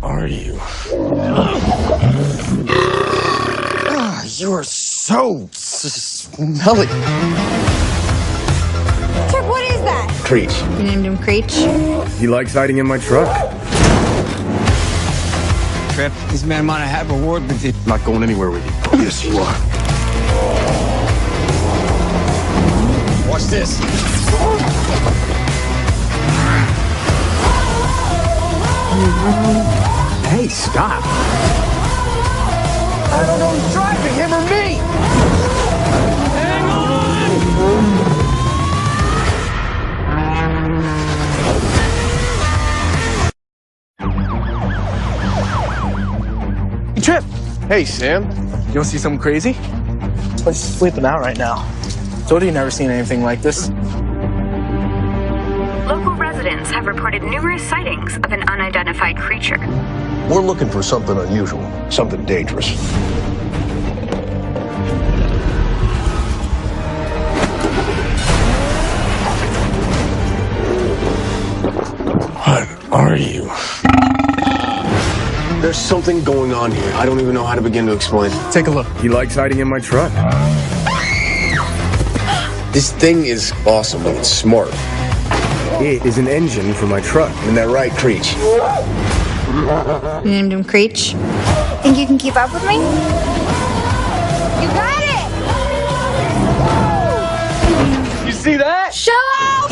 Are you? You are so smelly. Trip, what is that? Creech. You named him Creech? He likes hiding in my truck. Trip, this man might have a word with you. I'm not going anywhere with you. Yes, you are. Watch this. Hey, stop. I don't know who's driving, him or me. Hang on! Trip. Hey, Sam. You want to see something crazy? This place is flipping out right now. Told you never seen anything like this. Local residents have reported numerous sightings of an unidentified creature. We're looking for something unusual, something dangerous. What are you? There's something going on here. I don't even know how to begin to explain. Take a look. He likes hiding in my truck. This thing is awesome. It's smart. It is an engine for my truck. Isn't that right, Creech? You named him Creech? Think you can keep up with me? You got it! You see that? Shut up!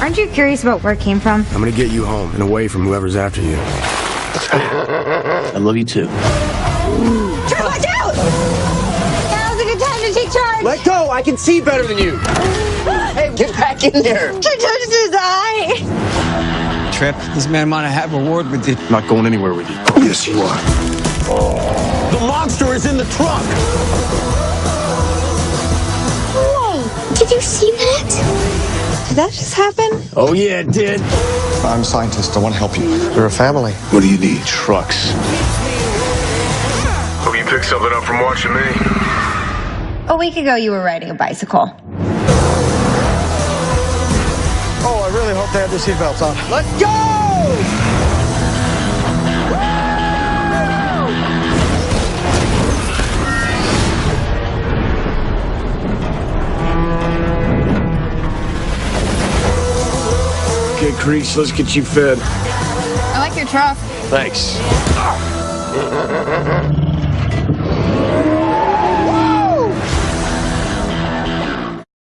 Aren't you curious about where it came from? I'm gonna get you home and away from whoever's after you. I love you too. Trip, watch out! Now's a good time to take charge! Let go! I can see better than you! Hey, get back in there! Trip touched his eye! Trip, this man might have a word with you. I'm not going anywhere with you. Yes, you are. The monster is in the truck! Whoa! Did you see that? Did that just happen? Oh, yeah, it did. I'm a scientist. I want to help you. We're a family. What do you need? Trucks. Hope you picked something up from watching me. A week ago, you were riding a bicycle. Oh, I really hope they have their seatbelts on. Let's go! Okay, Creech, let's get you fed. I like your truck. Thanks.